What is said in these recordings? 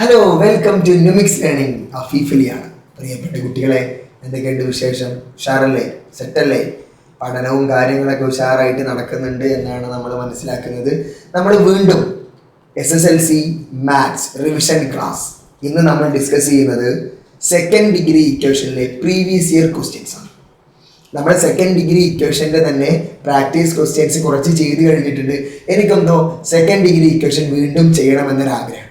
Hello, welcome to Numix learning. അഫീഫലിയാണ്. പ്രിയപ്പെട്ട കുട്ടികളെ, എന്തൊക്കെയുണ്ട് വിശേഷം? ഉഷാറല്ലേ? സെറ്റല്ലേ? പഠനവും കാര്യങ്ങളൊക്കെ ഉഷാറായിട്ട് നടക്കുന്നുണ്ട് എന്നാണ് നമ്മൾ മനസ്സിലാക്കുന്നത്. നമ്മൾ വീണ്ടും SSLC മാത്സ് റിവിഷൻ ക്ലാസ്. ഇന്ന് നമ്മൾ ഡിസ്കസ് ചെയ്യുന്നത് സെക്കൻഡ് ഡിഗ്രി ഇക്വേഷനിലെ പ്രീവിയസ് ഇയർ ക്വസ്റ്റ്യൻസ് ആണ്. നമ്മൾ സെക്കൻഡ് ഡിഗ്രി ഇക്വേഷൻ്റെ തന്നെ പ്രാക്ടീസ് ക്വസ്റ്റ്യൻസ് കുറച്ച് ചെയ്ത് കഴിഞ്ഞിട്ടുണ്ട്. എനിക്കെന്തോ സെക്കൻഡ് ഡിഗ്രി ഇക്വേഷൻ വീണ്ടും ചെയ്യണമെന്നൊരാഗ്രഹം.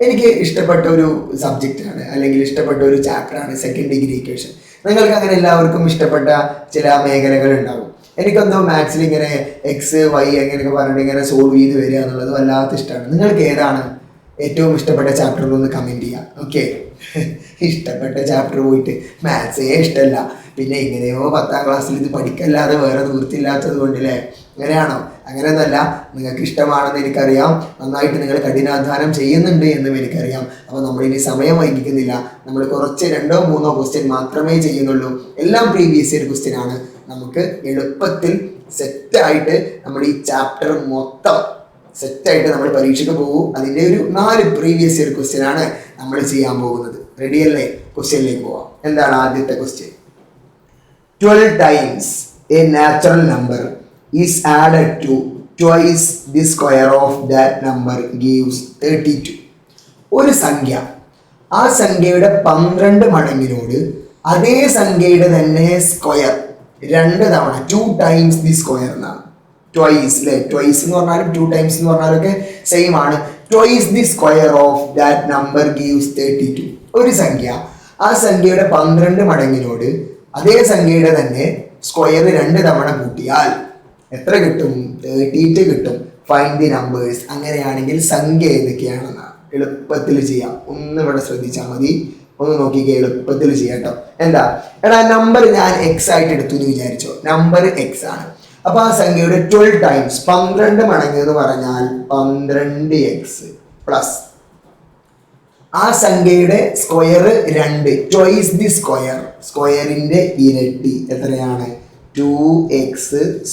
എനിക്ക് ഇഷ്ടപ്പെട്ട ഒരു സബ്ജക്റ്റാണ്, അല്ലെങ്കിൽ ഇഷ്ടപ്പെട്ട ഒരു ചാപ്റ്ററാണ് സെക്കൻഡ് ഡിഗ്രി ഇക്വേഷൻ. നിങ്ങൾക്ക് അങ്ങനെ എല്ലാവർക്കും ഇഷ്ടപ്പെട്ട ചില മേഖലകൾ ഉണ്ടാവും. എനിക്കെന്തോ മാത്സിൽ ഇങ്ങനെ എക്സ് വൈ അങ്ങനെയൊക്കെ പറഞ്ഞിട്ട് ഇങ്ങനെ സോൾവ് ചെയ്ത് വരിക എന്നുള്ളത് വല്ലാത്ത ഇഷ്ടമാണ്. നിങ്ങൾക്ക് ഏതാണ് ഏറ്റവും ഇഷ്ടപ്പെട്ട ചാപ്റ്റർ എന്നൊന്ന് കമൻറ്റ് ചെയ്യാം. ഓക്കെ, ഇഷ്ടപ്പെട്ട ചാപ്റ്റർ പോയിട്ട് മാത്സേ ഇഷ്ടമല്ല, പിന്നെ എങ്ങനെയോ 10ാം ക്ലാസ്സിൽ ഇത് പഠിക്കല്ലാതെ വേറെ നിവൃത്തിയില്ലാത്തത് കൊണ്ടല്ലേ? അങ്ങനെയാണോ? അങ്ങനെയൊന്നല്ല, നിങ്ങൾക്ക് ഇഷ്ടമാണെന്ന് എനിക്കറിയാം. നന്നായിട്ട് നിങ്ങൾ കഠിനാധ്വാനം ചെയ്യുന്നുണ്ട് എന്നും എനിക്കറിയാം. അപ്പോൾ നമ്മളിനി സമയം വൈകിക്കുന്നില്ല. നമ്മൾ കുറച്ച് 2-3 ക്വസ്റ്റ്യൻ മാത്രമേ ചെയ്യുന്നുള്ളൂ. എല്ലാം പ്രീവിയസ് ഇയർ ക്വസ്റ്റ്യൻ ആണ്. നമുക്ക് എളുപ്പത്തിൽ സെറ്റായിട്ട് നമ്മൾ ഈ ചാപ്റ്റർ മൊത്തം സെറ്റായിട്ട് നമ്മൾ പരീക്ഷയ്ക്ക് പോകും. അതിൻ്റെ ഒരു 4 പ്രീവിയസ് ഇയർ ക്വസ്റ്റ്യൻ ആണ് നമ്മൾ ചെയ്യാൻ പോകുന്നത്. റെഡിയല്ലേ? ക്വസ്റ്റ്യനിലേക്ക് പോവാം. എന്താണ് ആദ്യത്തെ question? 12 times a natural number is added to twice the square of that number gives 32. ഒരു സംഖ്യ ആ സംഖ്യയുടെ 12 മടങ്ങിനോട് അതേ സംഖ്യയുടെ തന്നെ സ്ക്വയർ 2 തവണ 2 times the square എന്നാണ്. ട്വൈസ് അല്ലേ? ട്വൈസ് എന്ന് പറഞ്ഞാലും 2 times എന്ന് പറഞ്ഞാലൊക്കെ സെയിം ആണ്. Twice the square of that number gives 32. ഒരു സംഖ്യ ആ സംഖ്യയുടെ 12 മടങ്ങിനോട് അതേ സംഖ്യയുടെ തന്നെ സ്ക്വയർ 2 തവണ കൂട്ടിയാൽ എത്ര കിട്ടും? 32 കിട്ടും. Find the numbers. അങ്ങനെയാണെങ്കിൽ സംഖ്യ ഏതൊക്കെയാണെന്നാണ് എളുപ്പത്തിൽ ചെയ്യാം. ഒന്ന് ഇവിടെ ശ്രദ്ധിച്ചാൽ മതി. ഒന്ന് നോക്കിക്കേ, എളുപ്പത്തിൽ ചെയ്യാം കേട്ടോ. എന്താ എടാ, നമ്പർ ഞാൻ എക്സ് ആയിട്ട് എടുത്തു എന്ന് വിചാരിച്ചോ. നമ്പർ എക്സ് ആണ്. അപ്പൊ ആ സംഖ്യയുടെ 12 times 12 മടങ്ങ് എന്ന് പറഞ്ഞാൽ 12x പ്ലസ് ആ സംഖ്യയുടെ സ്ക്വയർ 2 ട്വൈസ് ദി സ്ക്വയർ, സ്ക്വയറിന്റെ ഇരട്ടി എത്രയാണ്? 2x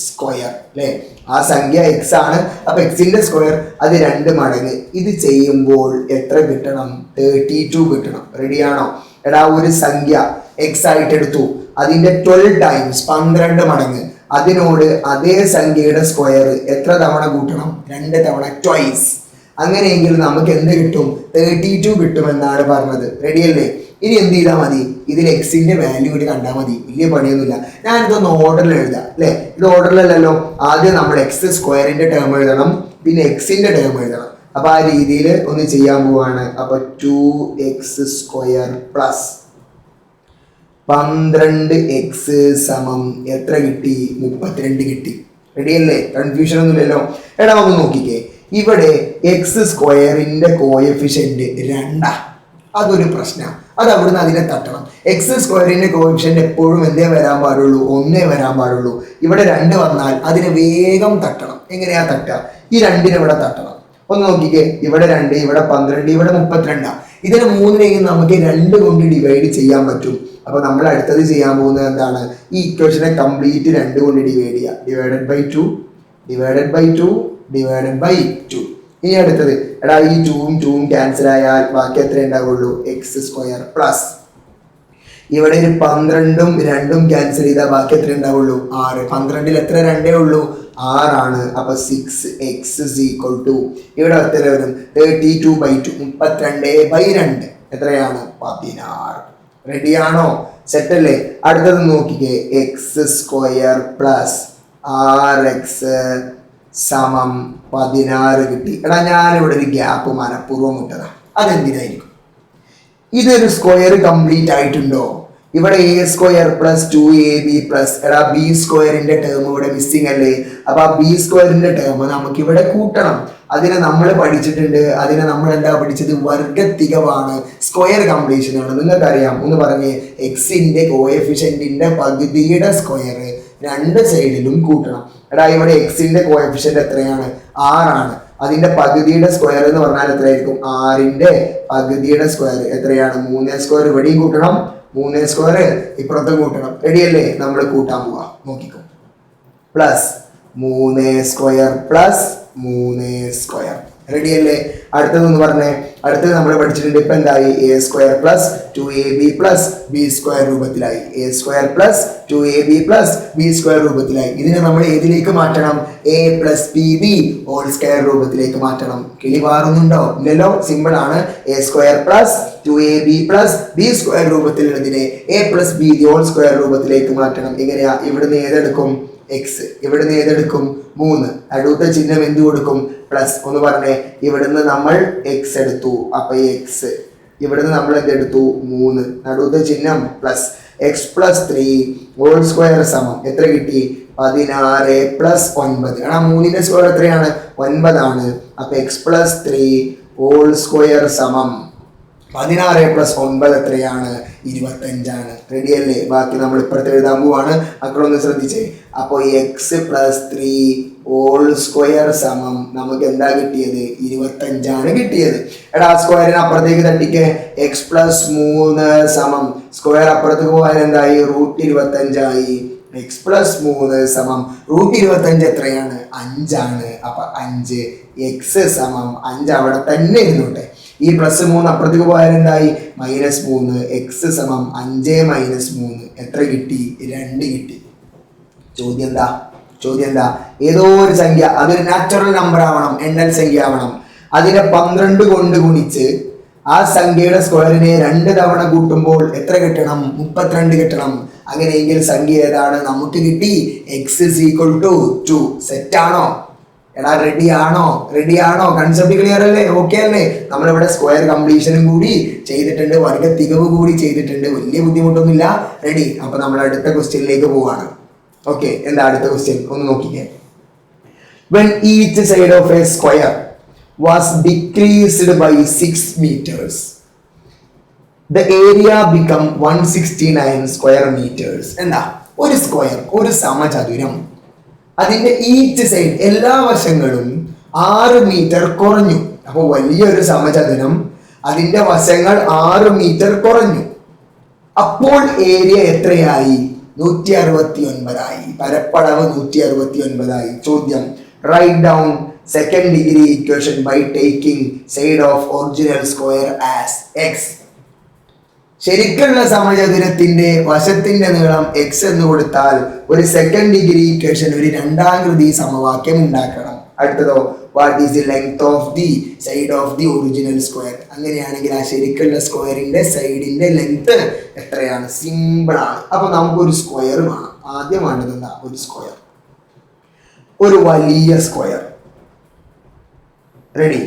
സ്ക്വയർ അല്ലേ? ആ സംഖ്യ എക്സ് ആണ്. അപ്പൊ എക്സിന്റെ സ്ക്വയർ അത് 2 മടങ്ങ്. ഇത് ചെയ്യുമ്പോൾ എത്ര കിട്ടണം? 32 കിട്ടണം. റെഡിയാണോ? എടാ, ഒരു സംഖ്യ എക്സ് ആയിട്ട് എടുത്തു, അതിന്റെ 12 times 12 മടങ്ങ് അതിനോട് അതേ സംഖ്യയുടെ സ്ക്വയർ എത്ര തവണ കൂട്ടണം? 2 തവണ ട്വൈസ്. അങ്ങനെയെങ്കിൽ നമുക്ക് എന്ത് കിട്ടും? 32 കിട്ടുമെന്നാണ് പറഞ്ഞത്. റെഡിയല്ലേ? ഇനി എന്ത് ചെയ്താൽ മതി? ഇതിൽ എക്സിന്റെ വാല്യൂ കൂടി കണ്ടാൽ മതി. വലിയ പണിയൊന്നുമില്ല. ഞാനിതൊന്ന് ഓർഡറിൽ എഴുതാം അല്ലേ? ഇത് ഓർഡറിലല്ലല്ലോ. ആദ്യം നമ്മൾ എക്സ് സ്ക്വയറിന്റെ ടേം എഴുതണം, പിന്നെ എക്സിന്റെ ടേം എഴുതണം. അപ്പൊ ആ രീതിയിൽ ഒന്ന് ചെയ്യാൻ പോവാണ്. അപ്പൊ 2x സ്ക്വയർ പ്ലസ് 12x സമം എത്ര കിട്ടി? 32 കിട്ടി. റെഡിയല്ലേ? കൺഫ്യൂഷൻ ഒന്നുമില്ലല്ലോ. എടാ, ഒന്ന് നോക്കിക്കേ, ഇവിടെ എക്സ് സ്ക്വയറിന്റെ കോഎഫിഷ്യന്റ് 2. അതൊരു പ്രശ്നമാണ്. അത് അവിടുന്ന് അതിനെ തട്ടണം. എക്സ് സ്ക്വയറിന്റെ കോഎഫിഷ്യന്റ് എപ്പോഴും എന്തേ വരാൻ പാടുള്ളൂ? 1 വരാൻ പാടുള്ളൂ. ഇവിടെ 2 വന്നാൽ അതിനെ വേഗം തട്ടണം. എങ്ങനെയാ തട്ടുക? ഈ 2 ഇവിടെ തട്ടണം. ഒന്ന് നോക്കിക്കേ, ഇവിടെ 2, ഇവിടെ 12, ഇവിടെ 32. ഇതിനെ 3നെയും നമുക്ക് 2 കൊണ്ട് ഡിവൈഡ് ചെയ്യാൻ പറ്റും. അപ്പൊ നമ്മൾ അടുത്തത് ചെയ്യാൻ പോകുന്നത് എന്താണ്? ഈ ഇക്വേഷനെ കംപ്ലീറ്റ് 2 കൊണ്ട് ഡിവൈഡ് ചെയ്യുക. Divided by 2 divided by 2 divided by 2. ഇനി അടുത്തത്, എടാ, ഈ 2ഉം ക്യാൻസൽ ആയാൽ ബാക്കി എത്ര ഉണ്ടാവുള്ളൂ? എക്സ് സ്ക്വയർ പ്ലസ് ഇവിടെ ഒരു 12ഉം 2ഉം ക്യാൻസൽ ചെയ്താൽ ബാക്കി എത്ര ഉണ്ടാവുള്ളൂ? 6. 12ൽ എത്ര? 2 ഉള്ളൂ, 6 ആണ്. അപ്പൊ 6x = ഇവിടെ എത്ര വരും? 32/2 32/2 എത്രയാണ്? 16. റെഡിയാണോ? സെറ്റല്ലേ? അടുത്തത് നോക്കിക്കേ, എക്സ് സ്ക്വയർ പ്ലസ് 6x സമം 16 കിട്ടി. എടാ, ഞാനിവിടെ ഒരു ഗ്യാപ്പ് മനഃപൂർവ്വം ഇട്ടതാ. അതെന്തിനായിരിക്കും? ഇതൊരു സ്ക്വയർ കംപ്ലീറ്റ് ആയിട്ടുണ്ടോ? ഇവിടെ a square plus 2ab plus, എടാ, ബി സ്ക്വയറിന്റെ ടേം ഇവിടെ മിസ്സിംഗ് അല്ലേ? അപ്പൊ ആ ബി സ്ക്വയറിന്റെ ടേം നമുക്ക് ഇവിടെ കൂട്ടണം. അതിനെ നമ്മൾ പഠിച്ചിട്ടുണ്ട്. അതിനെ നമ്മൾ എന്താ പഠിച്ചത്? വർഗത്തികവാണ്, സ്ക്വയർ കംപ്ലീഷൻ ആണ്. നിങ്ങൾക്കറിയാം. ഒന്ന് പറഞ്ഞേ, എക്സിന്റെ കോഎഫിഷ്യന്റിന്റെ പകുതിയുടെ സ്ക്വയർ 2 സൈഡിലും കൂട്ടണം. എടാ, ഇവിടെ എക്സിന്റെ കോഎഫിഷ്യന്റ് എത്രയാണ്? 6 ആണ്. അതിന്റെ പകുതിയുടെ സ്ക്വയർ എന്ന് പറഞ്ഞാൽ എത്രയായിരിക്കും? 6ന്റെ പകുതിയുടെ സ്ക്വയർ എത്രയാണ്? 3 സ്ക്വയർ ഇവിടെയും കൂട്ടണം, 3 സ്ക്വയർ ഇപ്പുറത്തും കൂട്ടണം. റെഡിയല്ലേ? നമ്മൾ കൂട്ടാൻ പോവാ. നോക്കിക്കോ, plus 3 square plus 3 square ready അല്ലേ? അടുത്തതെന്ന് പറഞ്ഞേ, അടുത്തത് നമ്മൾ പഠിച്ചിട്ടുണ്ട്. ഇപ്പൊ എന്തായി? A square plus 2ab plus B square രൂപത്തിലായി. A square plus 2ab plus B square രൂപത്തിലായി. ഇതിനെ നമ്മൾ ഏതിലേക്ക് മാറ്റണം? A plus B B whole square രൂപത്തിലേക്ക് മാറ്റണം. കിളി മാറുന്നുണ്ടോ? ഇല്ലല്ലോ, സിമ്പിൾ ആണ്. A square plus 2ab plus B square രൂപത്തിലുള്ളതിനെ A plus B whole square രൂപത്തിലേക്ക് മാറ്റണം. എങ്ങനെയാ? ഇവിടുന്ന് ഏതെടുക്കും? എക്സ്. ഇവിടുന്ന് ഏതെടുക്കും? 3. അടുത്ത ചിഹ്നം എന്ത് കൊടുക്കും? പ്ലസ്. ഒന്ന് പറഞ്ഞേ, ഇവിടുന്ന് നമ്മൾ എക്സ് എടുത്തു, അപ്പൊ എക്സ്. ഇവിടുന്ന് നമ്മൾ എന്തെടുത്തു? 3. അടുത്ത ചിഹ്നം plus. X plus 3 whole square സമം എത്ര കിട്ടി? 16 പ്ലസ് 9. ആ 3ന്റെ സ്ക്വയർ എത്രയാണ്? 9 ആണ്. അപ്പൊ എക്സ് പ്ലസ് 3 ഹോൾ സ്ക്വയർ സമം 16 പ്ലസ് 9 എത്രയാണ്? 25 റെഡി അല്ലേ? ബാക്കി നമ്മൾ ഇപ്പുറത്ത് എഴുതാൻ പോവാണ്. മക്കളൊന്ന് ശ്രദ്ധിച്ചേ. അപ്പോൾ എക്സ് പ്ലസ് 3 ഹോൾ സ്ക്വയർ സമം നമുക്ക് എന്താ കിട്ടിയത്? 25 കിട്ടിയത്. എടാ സ്ക്വയറിന് അപ്പുറത്തേക്ക് തട്ടിക്ക്. എക്സ് പ്ലസ് 3 സമം സ്ക്വയർ അപ്പുറത്തേക്ക് പോയാൽ എന്തായി? √25. എക്സ് പ്ലസ് 3 സമം √25 എത്രയാണ്? 5. അപ്പൊ 5. എക്സ് സമം 5 അവിടെ തന്നെ ഇരുന്നോട്ടെ. ഈ പ്ലസ് 3 അപ്പുറത്തേക്ക് പോയാൽ എന്തായി? -3. എക്സ് സമം 5 - 3 എത്ര കിട്ടി? 2 കിട്ടി. ചോദ്യം എന്താ? ഏതോ ഒരു സംഖ്യ, അതൊരു നാച്ചുറൽ നമ്പർ ആവണം, എണ്ണൽ സംഖ്യ ആവണം. അതിനെ 12 കൊണ്ട് ഗുണിച്ച് ആ സംഖ്യയുടെ സ്ക്വയറിനെ 2 തവണ കൂട്ടുമ്പോൾ എത്ര കിട്ടണം? 32 കിട്ടണം. അങ്ങനെയെങ്കിൽ സംഖ്യ ഏതാണ്? നമുക്ക് കിട്ടി എക്സ് = 2. സെറ്റ് ആണോ? എടാ റെഡി ആണോ? കൺസെപ്റ്റ് ക്ലിയർ അല്ലേ? ഓക്കെ അല്ലേ? നമ്മളിവിടെ സ്ക്വയർ കംപ്ലീഷനും കൂടി ചെയ്തിട്ടുണ്ട്, വർഗ തികവ് കൂടി ചെയ്തിട്ടുണ്ട്. വലിയ ബുദ്ധിമുട്ടൊന്നുമില്ല. റെഡി? അപ്പൊ നമ്മൾ അടുത്ത ക്വസ്റ്റ്യനിലേക്ക് പോവാണ്. ഓക്കെ, എന്താ അടുത്ത ക്വസ്റ്റ്യൻ? ഒന്ന് നോക്കിക്കേ. When each side of a square was decreased by 6 meters, the area become 169 square meters. എന്താ? ഒരു സ്ക്വയർ, ഒരു സമചതുരം, അതിന്റെ ഈച്ച് സൈഡ് എല്ലാ വശങ്ങളും 6 മീറ്റർ കുറഞ്ഞു. അപ്പൊ വലിയൊരു സമചതുരം, അതിന്റെ വശങ്ങൾ 6 മീറ്റർ കുറഞ്ഞു. അപ്പോൾ ഏരിയ എത്രയായി? 169 ആയി. പരപ്പളവ് 169 ആയി. ചോദ്യം, write down second degree equation by taking side of original square as x. ശരിക്കുള്ള സമചതുരത്തിന്റെ വശത്തിന്റെ നീളം എക്സ് എന്ന് കൊടുത്താൽ ഒരു സെക്കൻഡ് ഡിഗ്രി ഇക്വേഷൻ, ഒരു രണ്ടാകൃതി സമവാക്യം ഉണ്ടാക്കണം. അടുത്തതോ, what is the length of the side of the original square. അങ്ങനെയാണെങ്കിൽ ആ ശരിക്കുള്ള സ്ക്വയറിന്റെ സൈഡിന്റെ ലെങ്ത് എത്രയാണ്? സിമ്പിൾ ആണ്. അപ്പൊ നമുക്കൊരു സ്ക്വയർ വേണം. ആദ്യം വേണ്ടത് എന്താ? ഒരു സ്ക്വയർ, ഒരു വലിയ സ്ക്വയർ. റെഡി?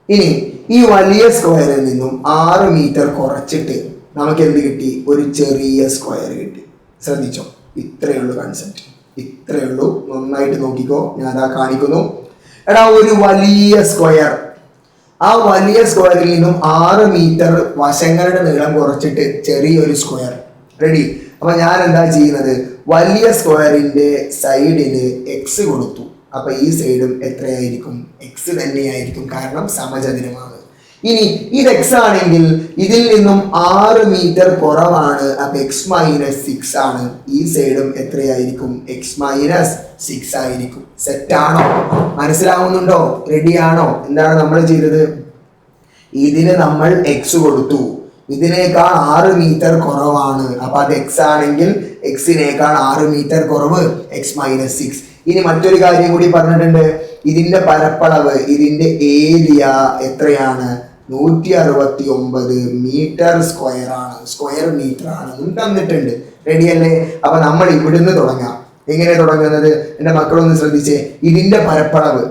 ഇനി ഈ വലിയ സ്ക്വയറിൽ നിന്നും 6 മീറ്റർ കുറച്ചിട്ട് നമുക്ക് എന്ത് കിട്ടി? ഒരു ചെറിയ സ്ക്വയർ കിട്ടി. ശ്രദ്ധിച്ചോ, ഇത്രയേ ഉള്ളൂ കൺസെപ്റ്റ്, ഇത്രയേ ഉള്ളൂ. നന്നായിട്ട് നോക്കിക്കോ, ഞാൻ അതാ കാണിക്കുന്നു. എടാ ഒരു വലിയ സ്ക്വയർ, ആ വലിയ സ്ക്വയറിൽ നിന്നും 6 മീറ്റർ വശങ്ങളുടെ നീളം കുറച്ചിട്ട് ചെറിയൊരു സ്ക്വയർ. റെഡി? അപ്പൊ ഞാൻ എന്താ ചെയ്യുന്നത്? വലിയ സ്ക്വയറിന്റെ സൈഡിന് എക്സ് കൊടുത്തു. അപ്പൊ ഈ സൈഡും എത്രയായിരിക്കും? എക്സ് തന്നെയായിരിക്കും, കാരണം സമചതുരമാണ്. ഇനി ഇത് എക്സ് ആണെങ്കിൽ ഇതിൽ നിന്നും 6 മീറ്റർ കുറവാണ്. അപ്പൊ x-6 ആണ്. ഈ സൈഡും എത്രയായിരിക്കും? x-6 ആയിരിക്കും. സെറ്റ് ആണോ? മനസ്സിലാവുന്നുണ്ടോ? റെഡിയാണോ? എന്താണ് നമ്മൾ ചെയ്തത്? ഇതിന് നമ്മൾ എക്സ് കൊടുത്തു, ഇതിനേക്കാൾ 6 മീറ്റർ കുറവാണ്. അപ്പൊ അത് എക്സ് ആണെങ്കിൽ എക്സിനേക്കാൾ 6 മീറ്റർ കുറവ് x-6. ഇനി മറ്റൊരു കാര്യം കൂടി പറഞ്ഞിട്ടുണ്ട്. ഇതിന്റെ പരപ്പളവ്, ഇതിന്റെ ഏരിയ എത്രയാണ്? 169 മീറ്റർ സ്ക്വയർ ആണ്, സ്ക്വയർ മീറ്റർ ആണെന്നും തന്നിട്ടുണ്ട്. റെഡിയല്ലേ? അപ്പൊ നമ്മൾ ഇവിടുന്ന് തുടങ്ങാം. എങ്ങനെ തുടങ്ങുന്നത്? എന്റെ മക്കളൊന്ന് ശ്രദ്ധിച്ചേ. ഇതിന്റെ പരപ്പളവ്,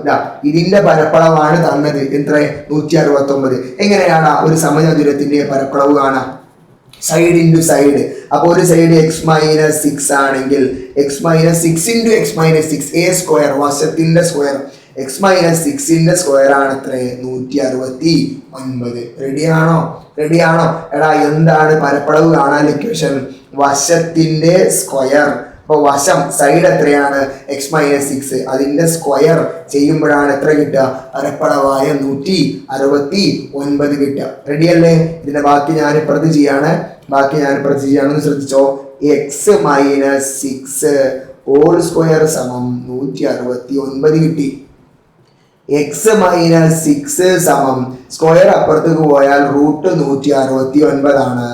ഇതിന്റെ പരപ്പളവാണ് തന്നത്. എത്ര? 169. എങ്ങനെയാണ് ഒരു സമചതുരത്തിന്റെ പരപ്പളവ് കാണാം? Side into side. അപ്പൊ ഒരു സൈഡ് x-6 ആണെങ്കിൽ x-6 into x-6 a square, വശത്തിന്റെ സ്ക്വയർ. x-6ന്റെ സ്ക്വയർ ആണ് എത്ര? 169. റെഡിയാണോ? എടാ എന്താണ് പരപ്പളവ് കാണാൻ ഇക്വേഷൻ? വശത്തിന്റെ സ്ക്വയർ. അപ്പൊ വശം, സൈഡ് എത്രയാണ്? x-6. അതിന്റെ സ്ക്വയർ ചെയ്യുമ്പോഴാണ് എത്ര കിട്ടുക? പരപ്പളവായ 169 കിട്ടുക. റെഡിയല്ലേ? ഇതിന്റെ ബാക്കി ഞാൻ ഇപ്പുറത്ത് ചെയ്യാണ്. ശ്രദ്ധിച്ചോ. x-6 ഹോൾ സ്ക്വയർ സമം 169 കിട്ടി. എക്സ് മൈനസ് 6 സമം സ്ക്വയർ അപ്പുറത്തേക്ക് പോയാൽ റൂട്ട് 169 ആണ്.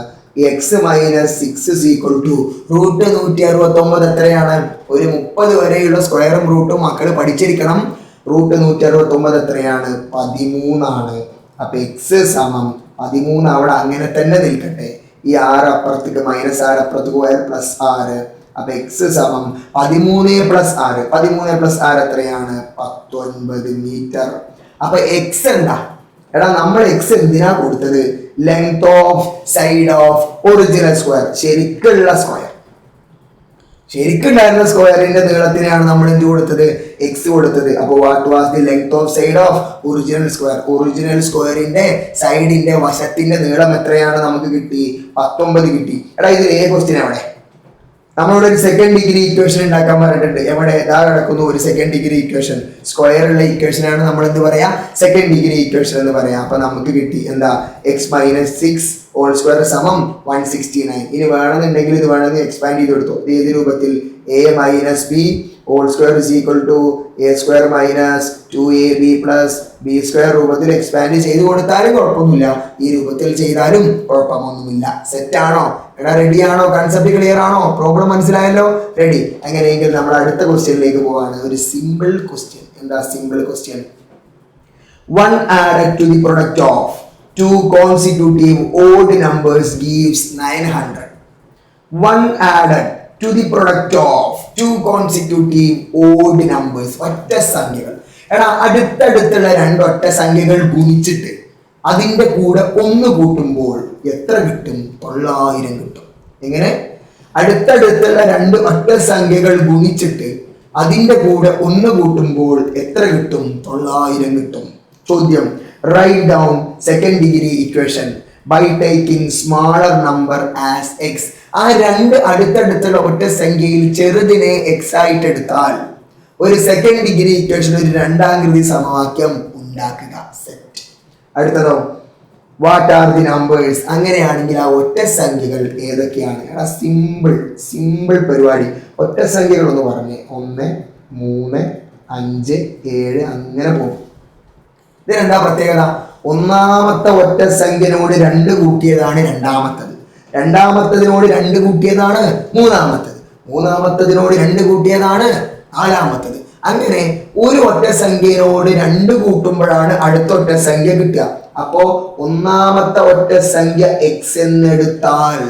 X minus 6 is equal to root 169 എത്രയാണ്? ഒരു 30 വരെയുള്ള സ്ക്വയറും റൂട്ടും മക്കൾ പഠിച്ചിരിക്കണം. റൂട്ട് 169 എത്രയാണ്? 13 ആണ്. അപ്പൊ എക്സ് സമം 13 അവിടെ അങ്ങനെ തന്നെ നിൽക്കട്ടെ. ഈ 6 അപ്പുറത്തേക്ക് മൈനസ് 6 അപ്പുറത്തേക്ക് പോയാൽ പ്ലസ് 6. അപ്പൊ എക്സ് സമം 13 പ്ലസ് 6. 13 പ്ലസ് 6 എത്രയാണ്? 19 മീറ്റർ. അപ്പൊ എക്സ് എന്താ? എടാ നമ്മൾ എക്സ് എന്തിനാ കൊടുത്തത്? Length of side of original square, ശരിക്കുള്ള സ്ക്വയർ. ശരിക്കുണ്ടായിരുന്ന സ്ക്വയറിന്റെ നീളത്തിനാണ് നമ്മൾ എന്ത് കൊടുത്തത്? എക്സ് കൊടുത്തത്. അപ്പോൾ what was the length of side of original square? Original സ്ക്വയറിന്റെ സൈഡിന്റെ വശത്തിന്റെ നീളം എത്രയാണ് നമുക്ക് കിട്ടി? 19 കിട്ടി. എടാ ഇത് ഏ ക്വസ്റ്റ്യൻ അവിടെ നമ്മളോട് ഒരു സെക്കൻഡ് ഡിഗ്രി ഇക്വേഷൻ ഉണ്ടാക്കാൻ പറഞ്ഞിട്ടുണ്ട്. എവിടെ ഇതാ കിടക്കുന്നു ഒരു സെക്കൻഡ് ഡിഗ്രി ഇക്വേഷൻ. സ്ക്വയറുള്ള ഇക്വേഷൻ ആണ് നമ്മൾ എന്ത് പറയാ? സെക്കൻഡ് ഡിഗ്രി ഇക്വേഷൻ എന്ന് പറയാം. അപ്പൊ നമുക്ക് കിട്ടി എന്താ? എക്സ് മൈനസ് 6 ഹോൾ സ്ക്വയർ സമം 169. ഇനി വേണമെന്നുണ്ടെങ്കിൽ ഇത് വേണമെങ്കിൽ എക്സ്പാൻഡ് ചെയ്ത് കൊടുത്തു. ഏത് രൂപത്തിൽ? A minus b whole square is equal to a square minus 2ab plus B square രൂപത്തിൽ എക്സ്പാൻഡ് ചെയ്ത് കൊടുത്താലും കുഴപ്പമൊന്നുമില്ല, ഈ രൂപത്തിൽ ചെയ്താലും കുഴപ്പമൊന്നുമില്ല. സെറ്റ് ആണോ? എടാ റെഡി ആണോ? കൺസെപ്റ്റ് ക്ലിയർ ആണോ? പ്രോബ്ലം മനസ്സിലായല്ലോ? റെഡി. അങ്ങനെയെങ്കിൽ നമ്മൾ അടുത്ത ക്വസ്റ്റ്യനിലേക്ക് പോവാണ്. ഒരു സിമ്പിൾ ക്വസ്റ്റ്യൻ. എന്താ simple question? 1 added to the product of 2 consecutive odd numbers gives 900. 1 added to the product of 2 consecutive odd numbers. ഒറ്റ സംഖ്യകൾ. എടാ അടുത്തടുത്തുള്ള 2 ഒറ്റ സംഖ്യകൾ ഗുണിച്ചിട്ട് അതിന്റെ കൂടെ 1 കൂട്ടുമ്പോൾ എത്ര കിട്ടും? 900 കിട്ടും. എങ്ങനെ? അടുത്തടുത്തുള്ള 2 ഒറ്റ സംഖ്യകൾ ഗുണിച്ചിട്ട് അതിന്റെ കൂടെ 1 കൂട്ടുമ്പോൾ എത്ര കിട്ടും? 900 കിട്ടും. ചോദ്യം: write down second degree equation by taking smaller number as X. ആ 2 അടുത്തടുത്തുള്ള ഒറ്റ സംഖ്യയിൽ ചെറുതിനെ എക്സ് ആയിട്ട് എടുത്താൽ ഒരു സെക്കൻഡ് ഡിഗ്രി ഇക്വേഷൻ, ഒരു രണ്ടാകൃതി സമവാക്യം ഉണ്ടാക്കുക. സെറ്റ്. അടുത്തതോ വാട്ട് ആർ ദി നമ്പേഴ്സ്? അങ്ങനെയാണെങ്കിൽ ആ ഒറ്റ സംഖ്യകൾ ഏതൊക്കെയാണ്? എടാ സിമ്പിൾ പരിപാടി. ഒറ്റ സംഖ്യകൾ ഒന്ന് പറഞ്ഞേ. 1, 3, 5, 7 അങ്ങനെ പോകും. ഇതിനെന്താ പ്രത്യേകത? ഒന്നാമത്തെ ഒറ്റ സംഖ്യനോട് 2 കൂട്ടിയതാണ് രണ്ടാമത്തത്, രണ്ടാമത്തതിനോട് 2 കൂട്ടിയതാണ് മൂന്നാമത്തത്, മൂന്നാമത്തതിനോട് 2 കൂട്ടിയതാണ് നാലാമത്തത്. അങ്ങനെ ഒരു ഒറ്റ സംഖ്യയോട് 2 കൂട്ടുമ്പോഴാണ് അടുത്ത ഒറ്റ സംഖ്യ കിട്ടുക. അപ്പോ ഒന്നാമത്തെ ഒറ്റ സംഖ്യ എക്സ് എന്നെടുത്താൽ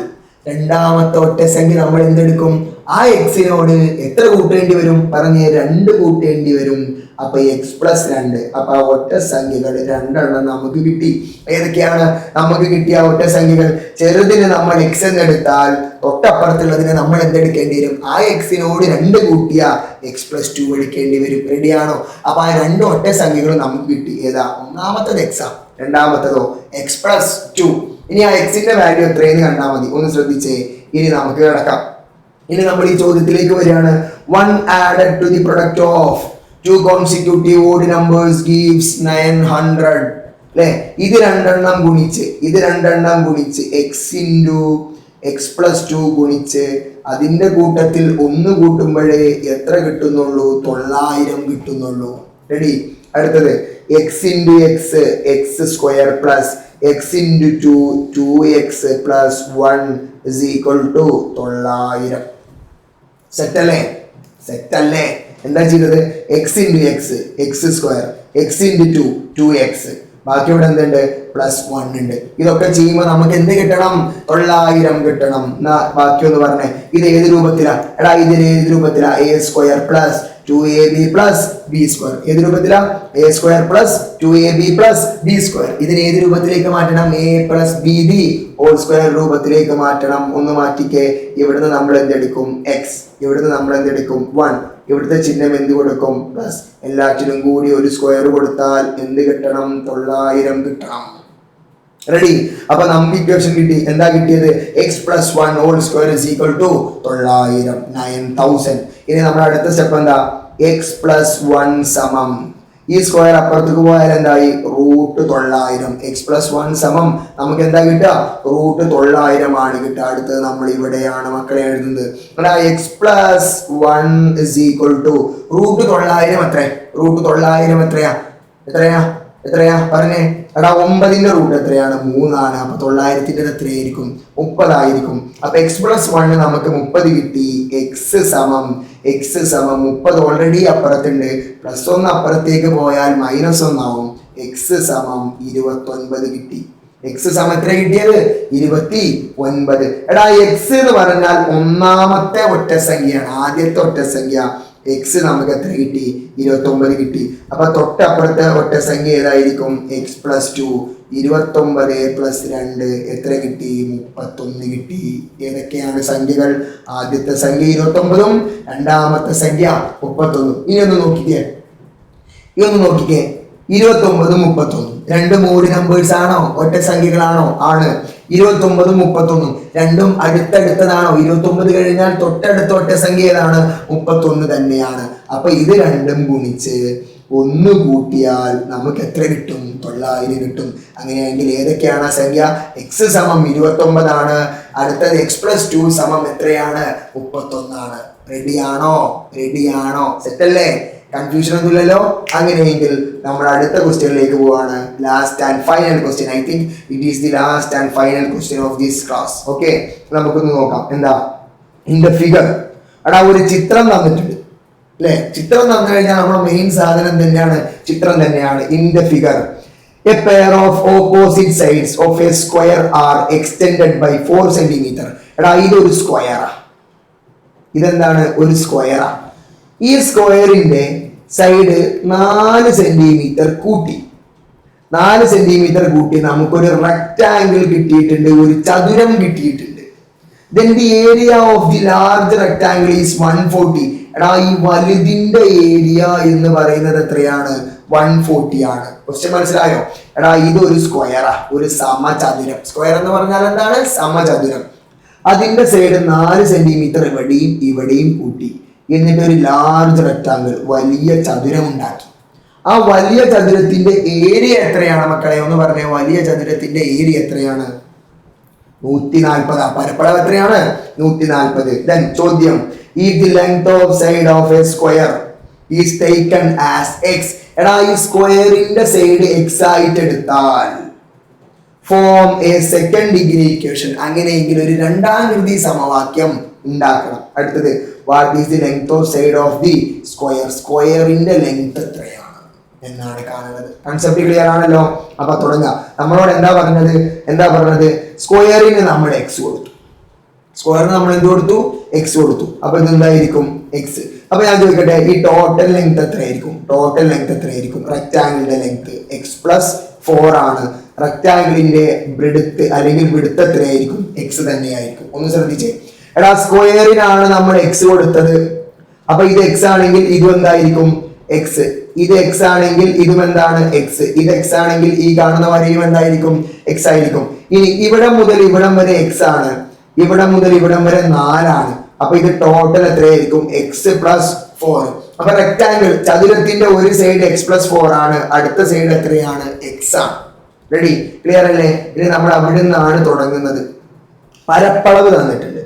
രണ്ടാമത്തെ ഒറ്റ സംഖ്യ നമ്മൾ എന്തെടുക്കും? ആ എക്സിനോട് എത്ര കൂട്ടേണ്ടി വരും? പറഞ്ഞ് 2 കൂട്ടേണ്ടി വരും. അപ്പൊ എക്സ് പ്ലസ് 2. അപ്പൊ ആ ഒറ്റ സംഖ്യകൾ 2 നമുക്ക് കിട്ടി. ഏതൊക്കെയാണ് നമുക്ക് കിട്ടിയ ഒറ്റ സംഖ്യകൾ? ചെറുതിന് നമ്മൾ എക്സ് എന്നെടുത്താൽ തൊട്ടപ്പുറത്തുള്ളതിന് നമ്മൾ എന്തെടുക്കേണ്ടി വരും? ആ എക്സിനോട് 2 കൂട്ടിയ എക്സ് പ്ലസ് 2 എടുക്കേണ്ടി വരും. റെഡിയാണോ? അപ്പൊ ആ 2 ഒറ്റ സംഖ്യകൾ നമുക്ക് കിട്ടി. ഏതാ? ഒന്നാമത്തത് എക്സാ, രണ്ടാമത്തതോ എക്സ് പ്ലസ് 2. ഇനി ആ എക്സിന്റെ വാല്യൂ എത്രയെന്ന് കണ്ടാൽ മതി. ഒന്ന് ശ്രദ്ധിച്ചേ. ഇനി നമുക്ക് കിടക്കാം. ഇനി നമ്മൾ ഈ ചോദ്യത്തിലേക്ക് വരികയാണ്. 1 added to the product of 2 consecutive odd numbers gives 900. അല്ലെ? ഇത് 2 ഗുണിച്ച് എക്സ് ഇൻറ്റു എക്സ് പ്ലസ് 2 ഗുണിച്ച് അതിന്റെ കൂട്ടത്തിൽ 1 കൂട്ടുമ്പോഴേ എത്ര കിട്ടുന്നുള്ളൂ? 900 കിട്ടുന്നുള്ളൂ. റെഡി? അടുത്തത് X into X square plus X into 2x plus 1 is equal to 900. സെറ്റല്ലേ? എന്താ ചെയ്തത്? X into X square, X into 2x, ബാക്കി ഇവിടെ എന്തുണ്ട്? പ്ലസ് 1 ഉണ്ട്. ഇതൊക്കെ ചെയ്യുമ്പോൾ നമുക്ക് എന്ത് കിട്ടണം? 900 കിട്ടണം. ബാക്കി ഒന്ന് പറഞ്ഞേ. ഇത് ഏത് രൂപത്തിലാ? എടാ ഇതിന് ഏത് രൂപത്തിലാ? A square plus 2ab plus B square. ഏത് രൂപത്തിലാ? A square plus 2ab plus B square. ഇതിന് ഏത് രൂപത്തിലേക്ക് മാറ്റണം? A plus B B whole square രൂപത്തിലേക്ക് മാറ്റണം. ഒന്ന് മാറ്റിക്കേ. ഇവിടുന്ന് നമ്മൾ എന്തെടുക്കും? എക്സ്. ഇവിടുന്ന് നമ്മൾ എന്തെടുക്കും? 1. ഇവിടുത്തെ ചിഹ്നം എന്ത് കൊടുക്കും? പ്ലസ്. എല്ലാറ്റിനും കൂടി ഒരു സ്ക്വയർ കൊടുത്താൽ എന്ത് കിട്ടണം? 900 കിട്ടണം. റെഡി? അപ്പൊ നമുക്ക് ഇക്വേഷൻ കിട്ടി. എന്താ കിട്ടിയത്? X plus 1 whole square is equal to 900, 9000. ഇനി നമ്മുടെ അടുത്ത സ്റ്റെപ്പ് എന്താ? എക്സ് പ്ലസ് 1 സമം ഈ സ്ക്വയർ അപ്പുറത്തേക്ക് പോയാൽ എന്തായി? റൂട്ട് 900. എക്സ് പ്ലസ് 1 സമം നമുക്ക് എന്താ കിട്ടുക? റൂട്ട് 900 ആണ് കിട്ടുക. അടുത്തത് നമ്മൾ ഇവിടെയാണ് മക്കളെ എഴുതുന്നത്. X plus 1 is equal to root 900 എത്ര? റൂട്ട് 900 എത്രയാ? എത്രയാ പറഞ്ഞേ. എടാ 9ന്റെ റൂട്ട് എത്രയാണ്? 3 അപ്പൊ 900 എത്രയായിരിക്കും? 30 അപ്പൊ x+1 നമുക്ക് 30 കിട്ടി. x സമം 30 ഓൾറെഡി അപ്പുറത്തുണ്ട്, +1 അപ്പുറത്തേക്ക് പോയാൽ -1 ആവും. x സമം 29 കിട്ടി. x സമം എത്ര കിട്ടിയത്? 29. എടാ x എന്ന് പറഞ്ഞാൽ ഒന്നാമത്തെ ഒറ്റസംഖ്യയാണ്, ആദ്യത്തെ ഒറ്റസംഖ്യ. x നമുക്ക് എത്ര കിട്ടി? 29 കിട്ടി. അപ്പൊ തൊട്ടപ്പുറത്തെ ഒറ്റസംഖ്യ ഏതായിരിക്കും? x+2. 29 + 2 എത്ര കിട്ടി? 31 കിട്ടി. ഏതൊക്കെയാണ് സംഖ്യകൾ? ആദ്യത്തെ സംഖ്യ 29ഉം രണ്ടാമത്തെ സംഖ്യ 31. ഇനി ഒന്ന് നോക്കിക്കേ 29ഉം 31 രണ്ടും ഓഡ് നമ്പേഴ്സ് ആണോ? ഒറ്റ സംഖ്യകളാണോ? ആണ്. 29ഉം 31 രണ്ടും അടുത്തടുത്തതാണോ? 29 കഴിഞ്ഞാൽ തൊട്ടടുത്ത ഒറ്റ സംഖ്യ ഏതാണ്? 31 തന്നെയാണ്. അപ്പൊ ഇത് രണ്ടും ഗുണിച്ച് 1 കൂട്ടിയാൽ നമുക്ക് എത്ര കിട്ടും? 900 കിട്ടും. അങ്ങനെയാണെങ്കിൽ ഏതൊക്കെയാണ് ആ സംഖ്യ? x സമം 29 ആണ്. അടുത്തത് x+2 സമം എത്രയാണ്? 31 ആണ്. റെഡിയാണോ? സെറ്റല്ലേ? കൺഫ്യൂഷൻ ഒന്നുമില്ലല്ലോ. അങ്ങനെയെങ്കിൽ നമ്മൾ അടുത്ത ക്വസ്റ്റ്യനിലേക്ക് പോവാണ്. Last and final question. I think it is the last and final question of this class. Okay, നമുക്കൊന്ന് നോക്കാം. എന്താ ഇൻ ദ ഫിഗർ? എടാ ഒരു ചിത്രം തന്നിട്ടുണ്ട് അല്ലെ? ചിത്രം തന്നു കഴിഞ്ഞാൽ നമ്മുടെ മെയിൻ സാധനം തന്നെയാണ്, ചിത്രം തന്നെയാണ്. In the figure a pair of opposite sides of a square are extended by 4 cm. എടാ ഇതൊരു സ്ക്വയറാ. ഇതെന്താണ്? ഒരു സ്ക്വയറാ. ഈ സ്ക്വയറിന്റെ സൈഡ് 4 സെന്റിമീറ്റർ കൂട്ടി. 4 സെന്റിമീറ്റർ കൂട്ടി നമുക്കൊരു റെക്ടാങ്കിൾ കിട്ടിയിട്ടുണ്ട്, ഒരു ചതുരം കിട്ടിയിട്ടുണ്ട്. Then the area of the large rectangle is 140. എടാ ഈ വലുതിന്റെ ഏരിയ എന്ന് പറയുന്നത് എത്രയാണ്? 140 ആണ്. ക്വസ്റ്റ്യൻ മനസ്സിലായോ? എടാ ഇതൊരു സ്ക്വയറാ, ഒരു സമചതുരം. സ്ക്വയർ എന്ന് പറഞ്ഞാൽ എന്താണ്? സമചതുരം. അതിന്റെ സൈഡ് 4 സെന്റിമീറ്റർ ഇവിടെയും കൂട്ടി. എന്നിട്ട് ഒരു ലാർജ് റെക്ടാങ്കിൾ, വലിയ ചതുരം ഉണ്ടാക്കി. ആ വലിയ ചതുരത്തിന്റെ ഏരിയ എത്രയാണ് മക്കളെ? ഒന്ന് പറഞ്ഞേ. വലിയ ചതുരത്തിന്റെ ഏരിയ എത്രയാണ്? 140. പരപ്പളവ് എത്രയാണ്? 140. Then ചോദ്യം, if the length of side of a square is taken as x. എടാ ഈ സ്ക്വയറിന്റെ സൈഡ് x ആയിട്ട് എടുത്താൽ form A second degree equation. അങ്ങനെയെങ്കിൽ ഒരു രണ്ടാകൃതി സമവാക്യം ഉണ്ടാക്കണം. അടുത്തത്, what is the length of side of the square? സ്ക്വയറിന്റെ ലെങ്ത് എത്രയാണ് എന്നാണ് കാണുന്നത്. കൺസെപ്റ്റ് ക്ലിയർ ആണല്ലോ? അപ്പൊ തുടങ്ങാം. നമ്മളോട് എന്താ പറഞ്ഞത്? സ്ക്വയറിന് നമ്മൾ എക്സ് കൊടുത്തു. സ്ക്വയറിന് നമ്മൾ എന്ത് കൊടുത്തു? എക്സ് കൊടുത്തു. അപ്പൊ ഇതെന്തായിരിക്കും? എക്സ്. അപ്പൊ ഞാൻ ചോദിക്കട്ടെ, ഈ ടോട്ടൽ ലെങ്ത് എത്രയായിരിക്കും? റെക്ടാങ്കിളിന്റെ ലെങ്ത് x+4 ആണ്. റെക്ടാങ്കിളിന്റെ ബ്രെഡ്ത്ത് അല്ലെങ്കിൽ വിഡ്ത്ത് എത്രയായിരിക്കും? എക്സ് തന്നെയായിരിക്കും. ഒന്ന് ശ്രദ്ധിച്ചേ. എടാ സ്ക്വയറിനാണ് നമ്മൾ എക്സ് കൊടുത്തത്. അപ്പൊ ഇത് എക്സ് ആണെങ്കിൽ ഇതും എന്തായിരിക്കും? എക്സ്. ഇത് എക്സ് ആണെങ്കിൽ ഇതും എന്താണ്? എക്സ്. ഇത് എക്സ് ആണെങ്കിൽ ഈ കാണുന്ന വരയും എന്തായിരിക്കും? എക്സ് ആയിരിക്കും. ഇനി ഇവിടം മുതൽ ഇവിടം വരെ എക്സ് ആണ്, ഇവിടം മുതൽ ഇവിടം വരെ 4 ആണ്. അപ്പൊ ഇത് ടോട്ടൽ എത്രയായിരിക്കും? x+4. അപ്പൊ റെക്ടാങ്കിൾ ചതുരത്തിന്റെ ഒരു സൈഡ് x+4 ആണ്, അടുത്ത സൈഡ് എത്രയാണ്? എക്സ് ആണ്. റെഡി? ക്ലിയർ അല്ലേ? ഇനി നമ്മൾ അവിടെ നിന്നാണ് തുടങ്ങുന്നത്. പരപ്പളവ് തന്നിട്ടുണ്ട്.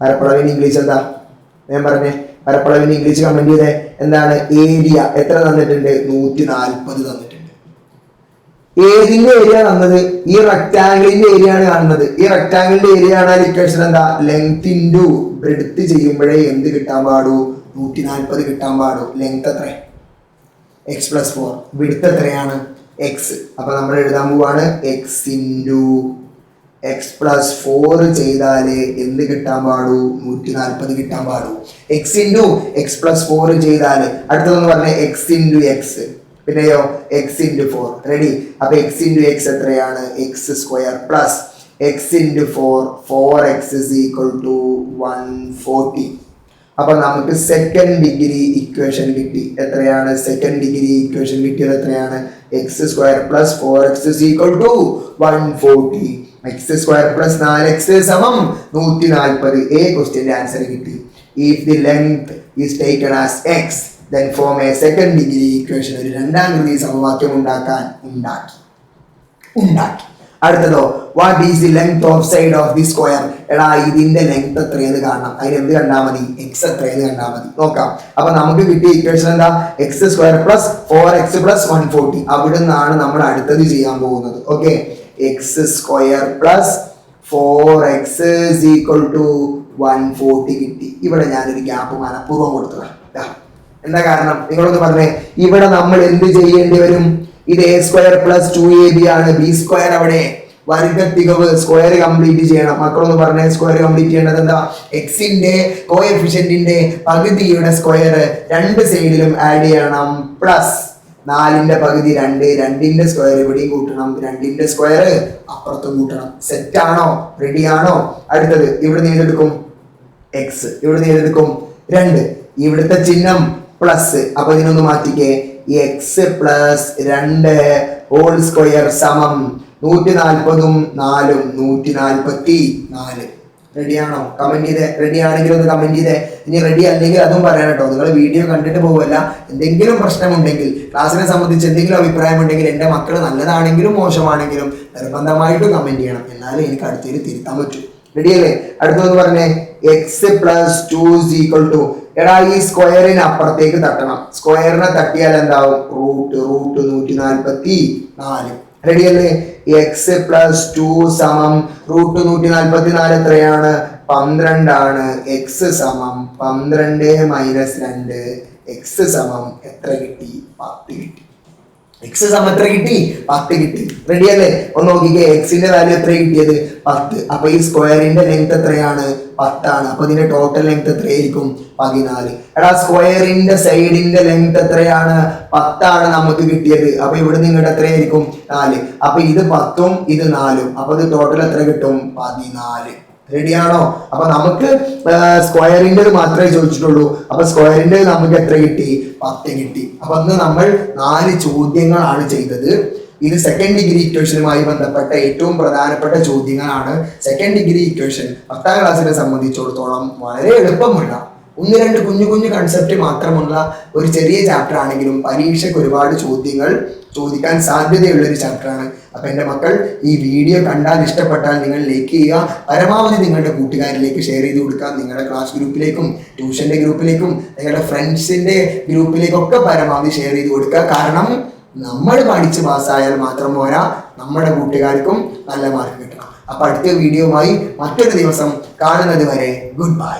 പരപ്പളവിന് ഇംഗ്ലീഷ് എന്താ? ഞാൻ പറഞ്ഞേ. പരപ്പളവിന് ഇംഗ്ലീഷ് കമന്റ് ചെയ്തേ. എന്താണ്? ഏരിയ. എത്ര തന്നിട്ടുണ്ട്? 140 തന്നിട്ടുണ്ട്. ഏതിന്റെ ഏരിയ തന്നത്? ഈ റെക്ടാങ്കിളിന്റെ ഏരിയ ആണ് കാണുന്നത്. ഈ റെക്ടാങ്കിളിന്റെ ഏരിയ ആണ് ഇക്വേഷൻ എന്താ? ലെങ്ത് ഇൻറ്റു ബ്രെഡ്ത്ത് ചെയ്യുമ്പോഴേ എന്ത് കിട്ടാൻ പാടൂ? 140 കിട്ടാൻ പാടൂ. ലെങ്ത് എത്ര? x+4. ബ്രെഡ്ത്ത് എത്രയാണ്? എക്സ്. അപ്പൊ നമ്മൾ എഴുതാൻ പോവാണ് x ഇൻറ്റു x+4 ചെയ്താല് എന്ത് കിട്ടാൻ പാടൂ? 140 കിട്ടാൻ പാടൂ. x ഇൻറ്റു x+4 ചെയ്താല് അടുത്തതെന്ന് പറഞ്ഞ x ഇൻറ്റു എക്സ്, പിന്നെയോ x ഇൻറ്റു 4. റെഡി? അപ്പൊ x ഇൻറ്റു എക്സ് എത്രയാണ്? x² plus x into 4, 4x is equal to 140. അപ്പൊ നമുക്ക് സെക്കൻഡ് ഡിഗ്രി ഇക്വേഷൻ കിട്ടി. എത്രയാണ് സെക്കൻഡ് ഡിഗ്രി ഇക്വേഷൻ കിട്ടിയത്? എത്രയാണ്? x² plus 4x is equal to 140. x² plus 4x സമം 140. A ക്വസ്റ്റ്യന്റെ ആൻസർ കിട്ടി. If the length is taken as x, then form a second degree equation. ഒരു രണ്ടാകൃതി സമവാക്യം ഉണ്ടാക്കി. അടുത്തതോ what is the length of side of the square. എടാ ഇതിന്റെ length എത്രയെന്ന് കാണണം. അതിന് എന്ത് കണ്ടാൽ മതി, എക്സ് എത്രയെന്ന് കണ്ടാൽ മതി. നോക്കാം. അപ്പൊ നമുക്ക് കിട്ടിയ ഇക്വേഷൻ എന്താ, X square plus 4x plus 140. അവിടെ നിന്നാണ് നമ്മൾ അടുത്തത് ചെയ്യാൻ പോകുന്നത്. Okay, X square plus 4x is equal to 140 കിട്ടി. ഇവിടെ ഞാനൊരു ഗ്യാപ്പ് മനഃപൂർവ്വം കൊടുത്തതാണ്. എന്താ കാരണം നിങ്ങളൊന്ന് പറഞ്ഞേ. ഇവിടെ നമ്മൾ എന്ത് ചെയ്യേണ്ടി വരും, ഇത് എ സ്ക്വയർ പ്ലസ് 2ab ആണ്. ബി സ്ക്വയർ അവിടെ വർഗത്തികവ് സ്ക്വയർ കംപ്ലീറ്റ് ചെയ്യണം. മക്കളൊന്ന് പറഞ്ഞ സ്ക്വയർ കംപ്ലീറ്റ് ചെയ്യേണ്ടത് എന്താ, എക്സിന്റെ കോഎഫിഷ്യന്റിന്റെ പകുതിയുടെ സ്ക്വയർ രണ്ട് സൈഡിലും ആഡ് ചെയ്യണം. പ്ലസ് 4ന്റെ പകുതി 2, 2ന്റെ സ്ക്വയർ ഇവിടെയും കൂട്ടണം, 2ന്റെ സ്ക്വയർ അപ്പുറത്തും കൂട്ടണം. സെറ്റ് ആണോ, റെഡി ആണോ? അടുത്തത് ഇവിടെ നിന്ന് ഏതെടുക്കും, എക്സ്. ഇവിടെ നിന്ന് ഏതെടുക്കും, 2. ഇവിടുത്തെ ചിഹ്നം പ്ലസ്. അപ്പൊ ഇതിനൊന്ന് മാറ്റിക്കേ. എക്സ് പ്ലസ് 2 ഹോൾ സ്ക്വയർ സമം 140ഉം 4ഉം 144. റെഡിയാണോ? കമന്റ് ചെയ്തേ. റെഡി ആണെങ്കിൽ ഒന്ന് കമന്റ് ചെയ്തേ. ഇനി റെഡി അല്ലെങ്കിൽ അതും പറയാൻ കേട്ടോ. നിങ്ങൾ വീഡിയോ കണ്ടിട്ട് പോവല്ല. എന്തെങ്കിലും പ്രശ്നമുണ്ടെങ്കിൽ, ക്ലാസ്സിനെ സംബന്ധിച്ച് എന്തെങ്കിലും അഭിപ്രായം ഉണ്ടെങ്കിൽ, എൻ്റെ മക്കൾ നല്ലതാണെങ്കിലും മോശമാണെങ്കിലും നിർബന്ധമായിട്ടും കമന്റ് ചെയ്യണം. എന്നാലും എനിക്ക് അടുത്തതിൽ തിരുത്താൻ പറ്റും. റെഡിയല്ലേ? അടുത്തൊന്ന് പറഞ്ഞേ. X plus 2 is equal to. എടാ ഈ സ്ക്വയറിന് അപ്പുറത്തേക്ക് തട്ടണം. സ്ക്വയറിനെ തട്ടിയാൽ എന്താവും, റൂട്ട് 144. റെഡിയല്ലേ? എക്സ് പ്ലസ് 2 സമം റൂട്ട് 144 എത്രയാണ്, 12 ആണ്. എക്സ് സമം 12 മൈനസ് 2. എക്സ് സമം എത്ര കിട്ടി, 10 കിട്ടി. എക്സ് സമം എത്ര കിട്ടി, 10 കിട്ടി. റെഡി അല്ലേ? ഒന്ന് നോക്കിക്കേ. എക്സിന്റെ വാല്യൂ എത്ര കിട്ടിയത്, 10. അപ്പൊ ഈ സ്ക്വയറിന്റെ ലെങ്ത് എത്രയാണ്, 10 ആണ്. അപ്പൊ ഇതിന്റെ ടോട്ടൽ ലെങ്ത് എത്രയായിരിക്കും, 14. എടാ സ്ക്വയറിന്റെ സൈഡിന്റെ ലെങ്ത് എത്രയാണ്, 10 ആണ് നമുക്ക് കിട്ടിയത്. അപ്പൊ ഇവിടെ നിങ്ങളുടെ എത്രയായിരിക്കും, 4. അപ്പൊ ഇത് 10ഉം ഇത് 4ഉം. അപ്പൊ ഇത് ടോട്ടൽ എത്ര കിട്ടും, 14. റെഡിയാണോ? അപ്പൊ നമുക്ക് സ്ക്വയറിന്റെ മാത്രമേ ചോദിച്ചിട്ടുള്ളൂ. അപ്പൊ സ്ക്വയറിന്റെ നമുക്ക് എത്ര കിട്ടി, 10 കിട്ടി. അപ്പൊ അന്ന് നമ്മൾ 4 ചോദ്യങ്ങളാണ് ചെയ്തത്. ഇത് സെക്കൻഡ് ഡിഗ്രി ഇക്വേഷനുമായി ബന്ധപ്പെട്ട ഏറ്റവും പ്രധാനപ്പെട്ട ചോദ്യങ്ങളാണ്. സെക്കൻഡ് ഡിഗ്രി ഇക്വേഷൻ 10ാം ക്ലാസ്സിനെ സംബന്ധിച്ചിടത്തോളം വളരെ എളുപ്പമുള്ള 1-2 കുഞ്ഞു കുഞ്ഞു കൺസെപ്റ്റ് മാത്രമുള്ള ഒരു ചെറിയ ചാപ്റ്റർ ആണെങ്കിലും പരീക്ഷയ്ക്ക് ഒരുപാട് ചോദ്യങ്ങൾ ചോദിക്കാൻ സാധ്യതയുള്ള ഒരു ചാപ്റ്ററാണ്. അപ്പൊ എൻ്റെ മക്കൾ ഈ വീഡിയോ കണ്ടാൽ ഇഷ്ടപ്പെട്ടാൽ നിങ്ങൾ ലൈക്ക് ചെയ്യുക. പരമാവധി നിങ്ങളുടെ കൂട്ടുകാരിലേക്ക് ഷെയർ ചെയ്ത് കൊടുക്കുക. നിങ്ങളുടെ ക്ലാസ് ഗ്രൂപ്പിലേക്കും ട്യൂഷന്റെ ഗ്രൂപ്പിലേക്കും നിങ്ങളുടെ ഫ്രണ്ട്സിന്റെ ഗ്രൂപ്പിലേക്കൊക്കെ പരമാവധി ഷെയർ ചെയ്ത് കൊടുക്കുക. കാരണം നമ്മൾ പഠിച്ച് പാസ്സായാൽ മാത്രം പോരാ, നമ്മുടെ കൂട്ടുകാർക്കും നല്ല മാർക്ക് കിട്ടണം. അപ്പൊ അടുത്ത വീഡിയോയുമായി മറ്റൊരു ദിവസം കാണുന്നത് വരെ ഗുഡ് ബൈ.